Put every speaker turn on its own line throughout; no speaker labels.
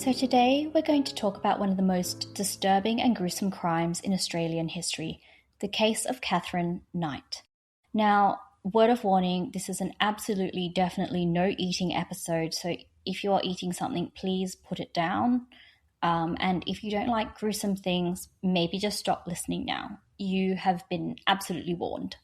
So today we're going to talk about one of the most disturbing and gruesome crimes in Australian history, the case of Katherine Knight. Now, word of warning, this is an absolutely, definitely no eating episode, so if you are eating something, please put it down. And if you don't like gruesome things, maybe just stop listening now. You have been absolutely warned.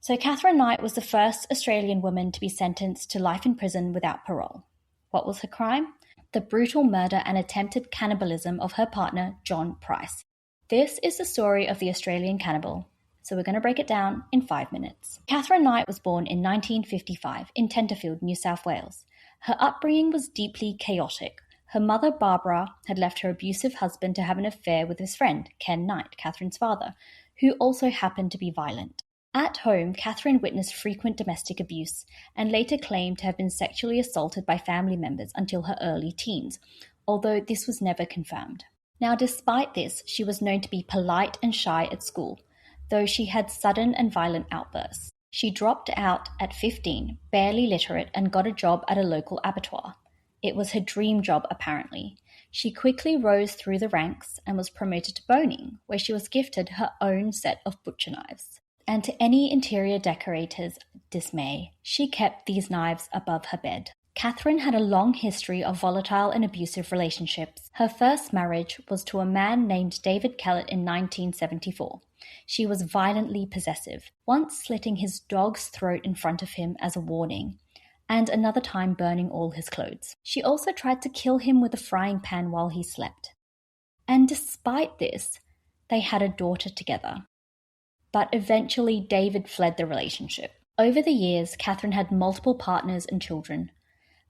So Katherine Knight was the first Australian woman to be sentenced to life in prison without parole. What was her crime? The brutal murder and attempted cannibalism of her partner, John Price. This is the story of the Australian cannibal, so we're going to break it down in 5 minutes. Katherine Knight was born in 1955 in Tenterfield, New South Wales. Her upbringing was deeply chaotic. Her mother, Barbara, had left her abusive husband to have an affair with his friend, Ken Knight, Katherine's father, who also happened to be violent. At home, Katherine witnessed frequent domestic abuse and later claimed to have been sexually assaulted by family members until her early teens, although this was never confirmed. Now, despite this, she was known to be polite and shy at school, though she had sudden and violent outbursts. She dropped out at 15, barely literate, and got a job at a local abattoir. It was her dream job, apparently. She quickly rose through the ranks and was promoted to boning, where she was gifted her own set of butcher knives. And to any interior decorator's dismay, she kept these knives above her bed. Katherine had a long history of volatile and abusive relationships. Her first marriage was to a man named David Kellett in 1974. She was violently possessive, once slitting his dog's throat in front of him as a warning, and another time burning all his clothes. She also tried to kill him with a frying pan while he slept. And despite this, they had a daughter together. But eventually David fled the relationship. Over the years, Katherine had multiple partners and children,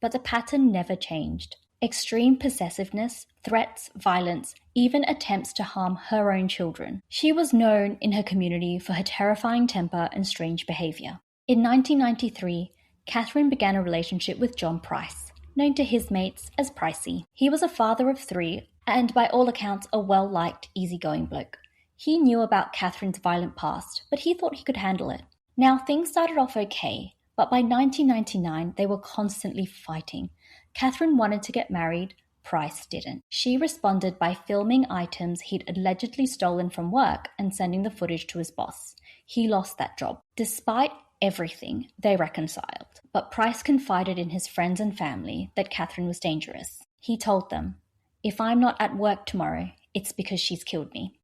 but the pattern never changed. Extreme possessiveness, threats, violence, even attempts to harm her own children. She was known in her community for her terrifying temper and strange behaviour. In 1993, Katherine began a relationship with John Price, known to his mates as Pricey. He was a father of 3 and by all accounts a well-liked, easygoing bloke. He knew about Katherine's violent past, but he thought he could handle it. Now, things started off okay, but by 1999, they were constantly fighting. Katherine wanted to get married, Price didn't. She responded by filming items he'd allegedly stolen from work and sending the footage to his boss. He lost that job. Despite everything, they reconciled. But Price confided in his friends and family that Katherine was dangerous. He told them, "If I'm not at work tomorrow, it's because she's killed me."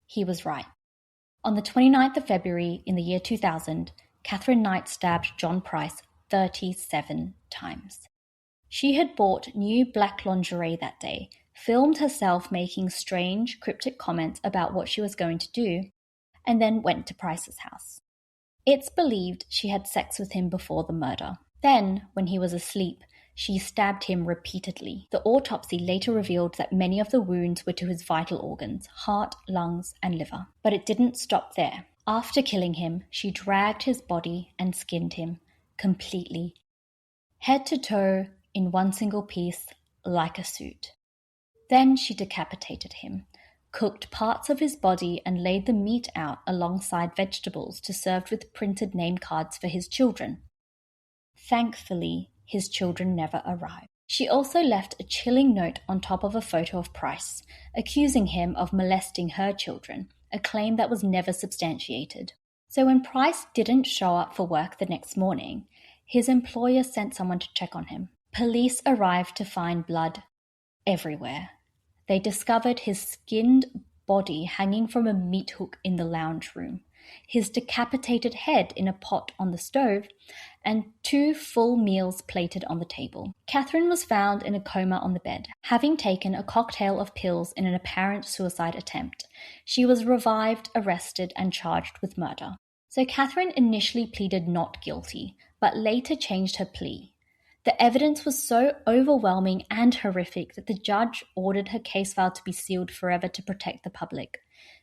He was right. On the 29th of February in the year 2000, Katherine Knight stabbed John Price 37 times. She had bought new black lingerie that day, filmed herself making strange, cryptic comments about what she was going to do, and then went to Price's house. It's believed she had sex with him before the murder. Then, when he was asleep, she stabbed him repeatedly. The autopsy later revealed that many of the wounds were to his vital organs, heart, lungs, and liver. But it didn't stop there. After killing him, she dragged his body and skinned him completely, head to toe in one single piece, like a suit. Then she decapitated him, cooked parts of his body and laid the meat out alongside vegetables to serve with printed name cards for his children. Thankfully, his children never arrived. She also left a chilling note on top of a photo of Price, accusing him of molesting her children, a claim that was never substantiated. So when Price didn't show up for work the next morning, his employer sent someone to check on him. Police arrived to find blood everywhere. They discovered his skinned body hanging from a meat hook in the lounge room, his decapitated head in a pot on the stove, and 2 full meals plated on the table. Katherine was found in a coma on the bed, having taken a cocktail of pills in an apparent suicide attempt. She was revived, arrested, and charged with murder. So Katherine initially pleaded not guilty, but later changed her plea. The evidence was so overwhelming and horrific that the judge ordered her case file to be sealed forever to protect the public.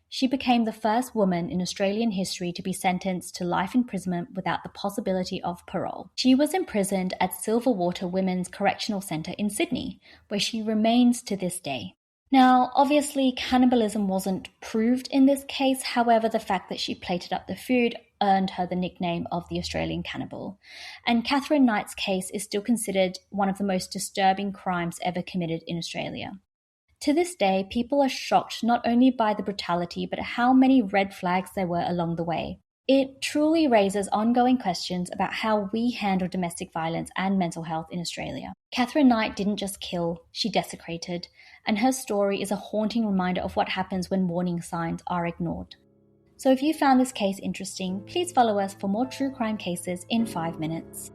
She became the first woman in Australian history to be sentenced to life imprisonment without the possibility of parole. She was imprisoned at Silverwater Women's Correctional Centre in Sydney, where she remains to this day. Now, obviously, cannibalism wasn't proved in this case. However, the fact that she plated up the food earned her the nickname of the Australian Cannibal. And Katherine Knight's case is still considered one of the most disturbing crimes ever committed in Australia. To this day, people are shocked not only by the brutality, but how many red flags there were along the way. It truly raises ongoing questions about how we handle domestic violence and mental health in Australia. Katherine Knight didn't just kill, she desecrated, and her story is a haunting reminder of what happens when warning signs are ignored. So if you found this case interesting, please follow us for more true crime cases in 5 minutes.